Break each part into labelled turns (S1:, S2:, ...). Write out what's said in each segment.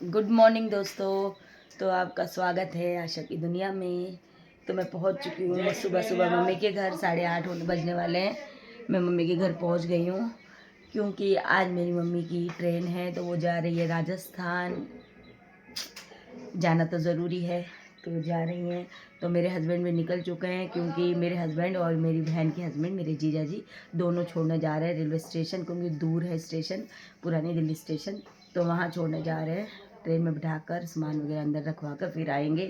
S1: Good morning दोस्तों। तो आपका स्वागत है आशा की दुनिया में। तो मैं पहुंच चुकी हूँ। मैं सुबह सुबह मम्मी के घर 8:30 होने बजने वाले हैं। मैं मम्मी के घर पहुंच गई हूँ क्योंकि आज मेरी मम्मी की ट्रेन है तो वो जा रही है राजस्थान। जाना तो ज़रूरी है तो जा रही हैं। तो मेरे हस्बैंड भी निकल चुके हैं क्योंकि मेरे हस्बैंड और मेरी बहन के हस्बैंड मेरे जीजा जी दोनों छोड़ने जा रहे हैं रेलवे स्टेशन, क्योंकि दूर है स्टेशन, पुरानी दिल्ली स्टेशन। तो वहाँ छोड़ने जा रहे हैं। ट्रेन में बिठाकर सामान वगैरह अंदर रखवा कर फिर आएंगे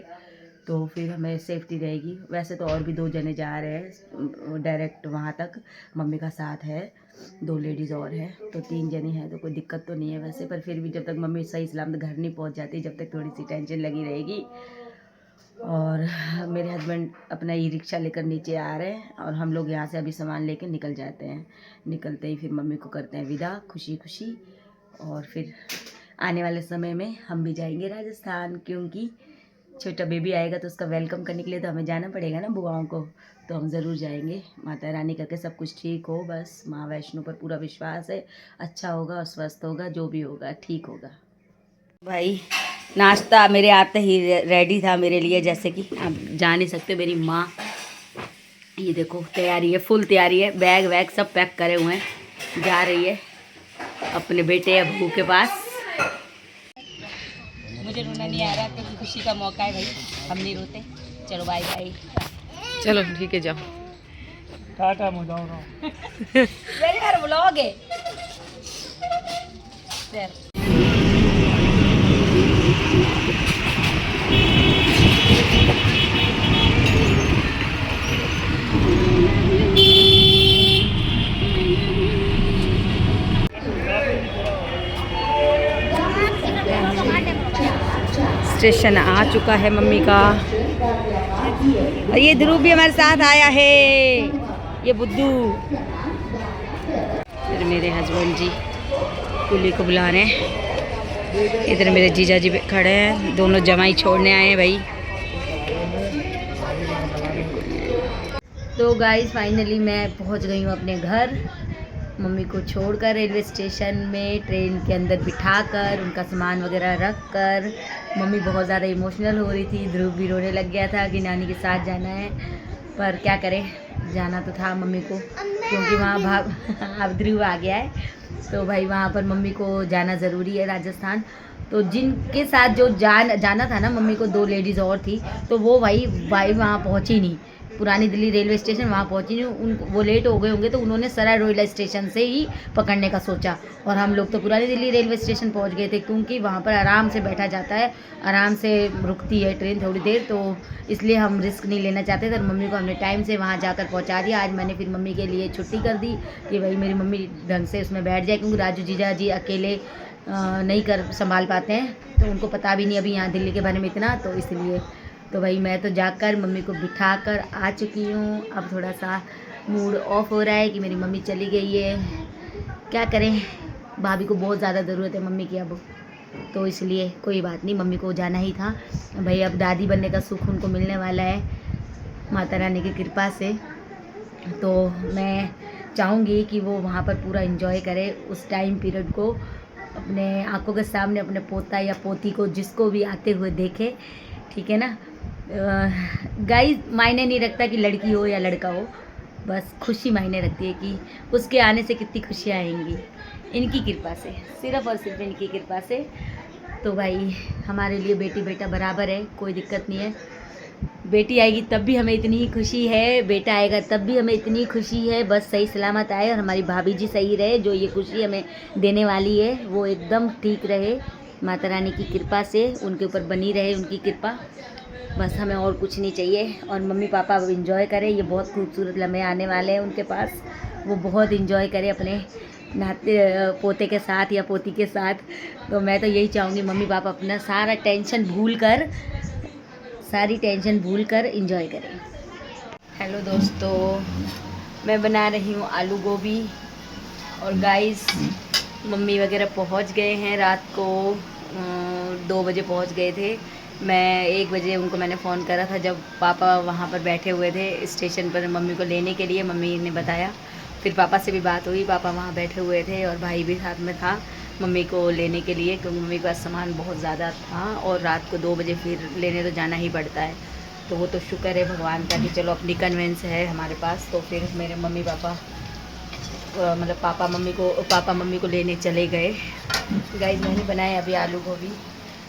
S1: तो फिर हमें सेफ्टी रहेगी। वैसे तो और भी 2 जने जा रहे हैं डायरेक्ट वहाँ तक, मम्मी का साथ है, 2 लेडीज़ और हैं तो 3 जने हैं तो कोई दिक्कत तो नहीं है वैसे। पर फिर भी जब तक मम्मी सही सलामत घर नहीं पहुँच जाती जब तक थोड़ी सी टेंशन लगी रहेगी। और मेरे हस्बैंड अपना ई रिक्शा लेकर नीचे आ रहे हैं और हम लोग यहाँ से अभी सामान लेकर निकल जाते हैं। निकलते ही फिर मम्मी को करते हैं विदा खुशी खुशी। और फिर आने वाले समय में हम भी जाएंगे राजस्थान, क्योंकि छोटा बेबी आएगा तो उसका वेलकम करने के लिए तो हमें जाना पड़ेगा ना बुआओं को। तो हम ज़रूर जाएंगे। माता रानी करके सब कुछ ठीक हो, बस माँ वैष्णो पर पूरा विश्वास है। अच्छा होगा और स्वस्थ होगा, जो भी होगा ठीक होगा। भाई नाश्ता मेरे आते ही रेडी था मेरे लिए, जैसे कि आप जान ही सकते मेरी माँ। ये देखो तैयारी है, फुल तैयारी है, बैग वैग सब पैक करे हुए हैं। जा रही है अपने बेटे अबू के पास। मुझे रोना नहीं आ रहा क्योंकि खुशी का मौका है भाई, हम नहीं रोते। चलो बाय बाय।
S2: चलो ठीक है, जाओ
S3: टाटा मैं जाऊँ रहा हूँ।
S1: मेरे घर ब्लॉग है।
S2: स्टेशन आ चुका है मम्मी का। और ये ध्रुव भी हमारे साथ आया है, ये बुद्धू। फिर मेरे हस्बैंड जी कुली को बुला रहे हैं। इधर मेरे जीजा जी खड़े हैं, दोनों जमाई छोड़ने आए हैं भाई।
S1: तो गाइस फाइनली मैं पहुंच गई हूँ अपने घर। मम्मी को छोड़कर रेलवे स्टेशन में ट्रेन के अंदर बिठाकर उनका सामान वगैरह रख कर। मम्मी बहुत ज़्यादा इमोशनल हो रही थी, ध्रुव भी रोने लग गया था कि नानी के साथ जाना है। पर क्या करें, जाना तो था मम्मी को, क्योंकि वहाँ अब ध्रुव आ गया है तो भाई वहाँ पर मम्मी को जाना ज़रूरी है राजस्थान। तो जिनके साथ जो जाना था ना मम्मी को, 2 लेडीज़ और थी, तो वो भाई वहाँ पहुँची नहीं, पुरानी दिल्ली रेलवे स्टेशन वहाँ पहुँची नहीं। उन वो लेट हो गए होंगे तो उन्होंने सराय रोहिला स्टेशन से ही पकड़ने का सोचा। और हम लोग तो पुरानी दिल्ली रेलवे स्टेशन पहुँच गए थे, क्योंकि वहाँ पर आराम से बैठा जाता है, आराम से रुकती है ट्रेन थोड़ी देर, तो इसलिए हम रिस्क नहीं लेना चाहते थे। मम्मी को हमने टाइम से वहाँ जाकर पहुँचा दिया। आज मैंने फिर मम्मी के लिए छुट्टी कर दी कि भाई मेरी मम्मी ढंग से उसमें बैठ जाए, क्योंकि राजू जीजा जी अकेले नहीं कर संभाल पाते हैं, तो उनको पता भी नहीं अभी यहाँ दिल्ली के बारे में इतना, तो इसलिए तो भाई मैं तो जाकर मम्मी को बिठा कर आ चुकी हूँ। अब थोड़ा सा मूड ऑफ हो रहा है कि मेरी मम्मी चली गई है। क्या करें, भाभी को बहुत ज़्यादा ज़रूरत है मम्मी की अब, तो इसलिए कोई बात नहीं, मम्मी को जाना ही था भाई। अब दादी बनने का सुख उनको मिलने वाला है माता रानी की कृपा से। तो मैं चाहूँगी कि वो वहाँ पर पूरा एंजॉय करे उस टाइम पीरियड को, अपने आंखों के सामने अपने पोता या पोती को जिसको भी आते हुए देखे, ठीक है ना। गाइस मायने नहीं रखता कि लड़की हो या लड़का हो, बस खुशी मायने रखती है कि उसके आने से कितनी खुशियाँ आएंगी, इनकी कृपा से, सिर्फ़ और सिर्फ इनकी कृपा से। तो भाई हमारे लिए बेटी बेटा बराबर है, कोई दिक्कत नहीं है। बेटी आएगी तब भी हमें इतनी ही खुशी है, बेटा आएगा तब भी हमें इतनी खुशी है, बस सही सलामत आए और हमारी भाभी जी सही रहे। जो ये खुशी हमें देने वाली है वो एकदम ठीक रहे, माता रानी की कृपा से उनके ऊपर बनी रहे उनकी कृपा, बस हमें और कुछ नहीं चाहिए। और मम्मी पापा अब इंजॉय करें, ये बहुत खूबसूरत लम्हे आने वाले हैं उनके पास, वो बहुत इंजॉय करें अपने नाते पोते के साथ या पोती के साथ। तो मैं तो यही चाहूँगी मम्मी पापा अपना सारी टेंशन भूल कर इंजॉय करें। हेलो दोस्तों, मैं बना रही हूँ आलू गोभी। और गाइस मम्मी वगैरह पहुँच गए हैं, रात को 2 बजे पहुँच गए थे। मैं 1 बजे उनको मैंने फ़ोन करा था, जब पापा वहाँ पर बैठे हुए थे स्टेशन पर मम्मी को लेने के लिए। मम्मी ने बताया, फिर पापा से भी बात हुई, पापा वहाँ बैठे हुए थे और भाई भी साथ में था। मम्मी को लेने के लिए, क्योंकि मम्मी के पास सामान बहुत ज़्यादा था और रात को 2 बजे फिर लेने तो जाना ही पड़ता है। तो वो तो शुक्र है भगवान का कि चलो अपनी कन्वेंस है हमारे पास। तो फिर मेरे मम्मी पापा मतलब पापा मम्मी को लेने चले गए। गाइस मैंने बनाए अभी आलू गोभी,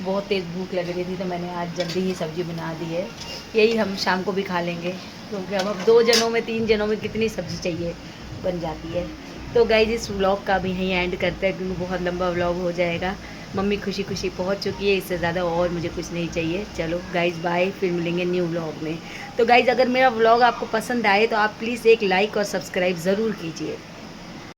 S1: बहुत तेज़ भूख लग रही थी तो मैंने आज जल्दी ही सब्ज़ी बना दी है। यही हम शाम को भी खा लेंगे, क्योंकि अब 2 जनों में 3 जनों में कितनी सब्ज़ी चाहिए, बन जाती है। तो गाइस इस व्लॉग का भी यहीं एंड करते हैं, क्योंकि बहुत लंबा व्लॉग हो जाएगा। मम्मी खुशी खुशी पहुंच चुकी है, इससे ज़्यादा और मुझे कुछ नहीं चाहिए। चलो गाइस बाय, फिर मिलेंगे न्यू व्लॉग में। तो गाइस अगर मेरा व्लॉग आपको पसंद आए तो आप प्लीज़ एक लाइक और सब्सक्राइब ज़रूर कीजिए।